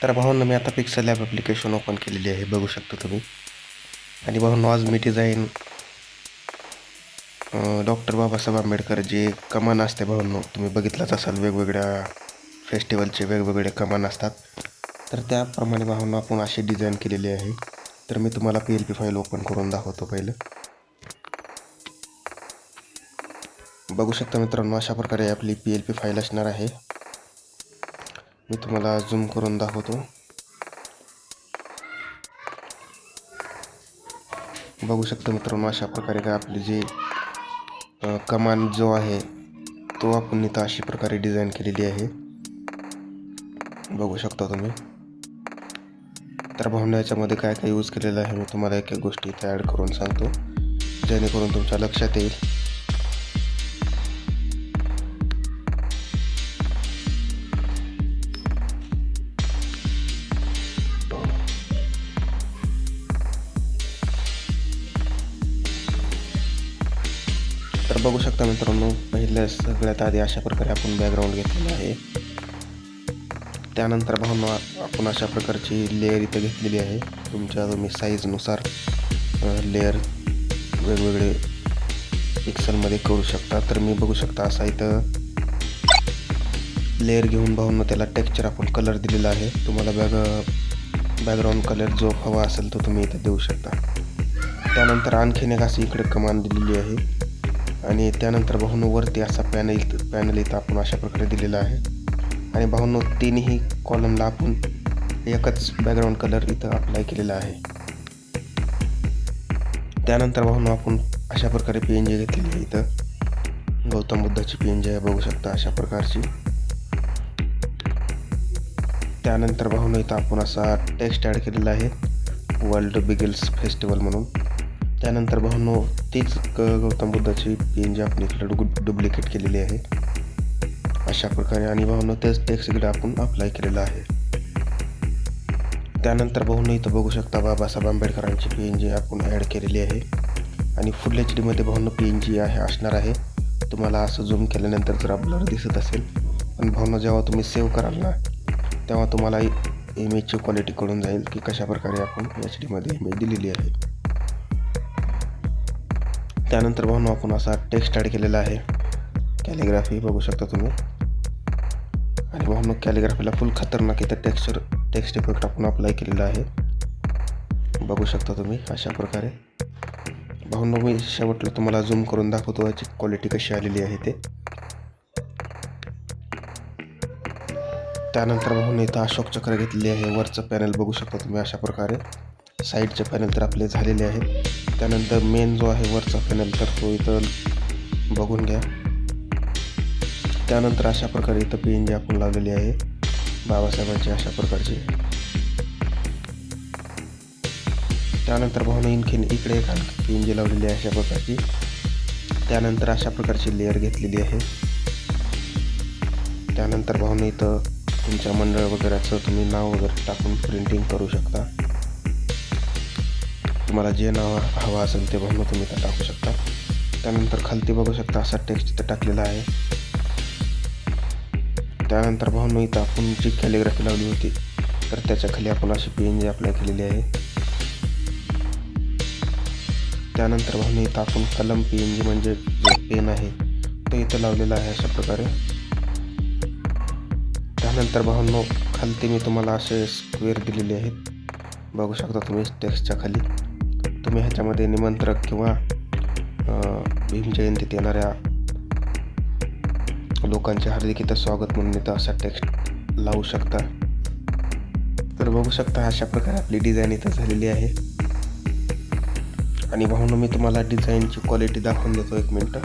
तर भावांनो, मी आता पिक्सल लॅब ॲप्लिकेशन ओपन केलेली आहे, बघू शकता तुम्ही. आणि भावांनो, आज मी डिझाईन डॉक्टर बाबासाहेब आंबेडकर जे कमान असते भावांनो, तुम्ही बघितलंच असाल, वेगवेगळ्या फेस्टिवलचे वेगवेगळे कमान असतात. तर त्याप्रमाणे भावांनो आपण अशी डिझाईन केलेली आहे. तर मी तुम्हाला PLP फाईल ओपन करून दाखवतो पहिलं. बघू शकता मित्रांनो, अशा प्रकारे आपली PLP फाईल असणार आहे. मी तुम्हाला झूम करून दाखवतो. बघू शकता मित्रांनो, अशा प्रकारे काय आपली जी कमान जो आहे तो आपण इथं अशी प्रकारे डिझाईन केलेली आहे, बघू शकता तुम्ही. तर भावना याच्यामध्ये काय काय यूज केलेलं आहे मी तुम्हाला एक एक गोष्टी इथे ॲड करून सांगतो, जेणेकरून तुमच्या लक्षात येईल. तर बघू शकता मित्रांनो, पहिल्या सगळ्यात आधी अशा प्रकारे आपण बॅकग्राऊंड घेतलेला आहे. त्यानंतर भावना आपण अशा प्रकारची लेअर इथं घेतलेली आहे. तुम्ही साईजनुसार लेअर वेगवेगळे पिक्सलमध्ये करू शकता. तर मी बघू शकता असा इथं लेअर घेऊन भावना त्याला टेक्स्चर आपण कलर दिलेला आहे. तुम्हाला बॅकग्राऊंड कलर जो हवा असेल तो तुम्ही इथं देऊ शकता. त्यानंतर आणखीन एक अशी इकडे कमांड दिलेली आहे. आणि त्यानंतर भावनो वरती असा पॅनल इथं आपण अशा प्रकारे दिलेला आहे. आणि भावनो तिन्ही कॉलमला आपण एकच बॅकग्राऊंड कलर इथं अप्लाय केलेला आहे. त्यानंतर भावनो आपण अशा प्रकारे PNG घेतलेली आहे. इथं गौतम बुद्धाची PNG आहे, बघू शकता अशा प्रकारची. त्यानंतर भावनो इथं आपण असा टेक्स्ट ॲड केलेला आहे, वर्ल्ड बिगिल्स फेस्टिवल म्हणून. त्यानंतर भावनो तीच गौतम बुद्धाची PNG आपण इकडे डुप्लिकेट केलेली आहे अशा प्रकारे. आणि भावनो तेच टेक्स्ट इकडे आपण अप्लाय केलेला आहे. त्यानंतर भावनो इथं बघू शकता बाबासाहेब आंबेडकरांची PNG आपण ॲड केलेली आहे. आणि फुल HD मध्ये भावनो PNG असणार आहे. तुम्हाला असं झूम केल्यानंतर जरा ब्लर दिसत असेल, पण भावनो जेव्हा तुम्ही सेव्ह कराल ना, तेव्हा तुम्हाला इमेजची क्वालिटी कळून जाईल की कशा प्रकारे आपण HD मध्ये इमेज दिलेली आहे. त्यानंतर भावनो आपण असा टेक्स्ट ॲड केलेला आहे, कॅलिग्राफी, बघू शकता तुम्ही. आणि भावनो कॅलिग्राफीला फुल खतरनाक इथं टेक्स्ट इफेक्ट आपण अप्लाय केलेला आहे, बघू शकता तुम्ही अशा प्रकारे. भावनो मी शेवटला तुम्हाला झूम करून दाखवतो याची क्वालिटी कशी आलेली आहे ते. त्यानंतर भावनो इथं अशोक चक्र घेतलेली आहे. वरचं पॅनल बघू शकता तुम्ही अशा प्रकारे. साईडचे पॅनल तर आपले झालेले आहेत. त्यानंतर मेन जो आहे वरचा पॅनल तर तो इथं बघून घ्या. त्यानंतर अशा प्रकारे इथं PNG आपण लावलेली आहे बाबासाहेबांची अशा प्रकारची. त्यानंतर भावनो आणखीन इकडे एक PNG लावलेली आहे अशा प्रकारची. त्यानंतर अशा प्रकारची लेअर घेतलेली आहे. त्यानंतर भावनो इथं तुमच्या मंडळ वगैरेचं तुम्ही नाव वगैरे टाकून प्रिंटिंग करू शकता. तुम्हाला जे नाव हवं असेल ते भावनो तुम्ही इथं टाकू शकता. त्यानंतर खालती बघू शकता असा टेक्स्ट इथं टाकलेला आहे. त्यानंतर भावनो इथं आपण जी कॅलिग्राफी लावली होती तर त्याच्या खाली आपण अशी PNG अप्लाय केलेली आहे. त्यानंतर भावनो इथं आपण कलम PNG म्हणजे जो पेन आहे तो इथं लावलेला आहे अशा प्रकारे. त्यानंतर भावनो खालती मी तुम्हाला असे स्क्वेअर दिलेले आहेत, बघू शकता तुम्ही टेक्स्टच्या खाली. तुम्ही ह्याच्यामध्ये निमंत्रक किंवा भीम जयंतीत येणाऱ्या लोकांचे हार्दिक इथं स्वागत म्हणून इथं असा टेक्स्ट लावू शकता. तर बघू शकता अशा प्रकारे आपली डिझाईन इथं झालेली आहे. आणि भावनो मी तुम्हाला डिझाईनची क्वालिटी दाखवून देतो, एक मिनटं.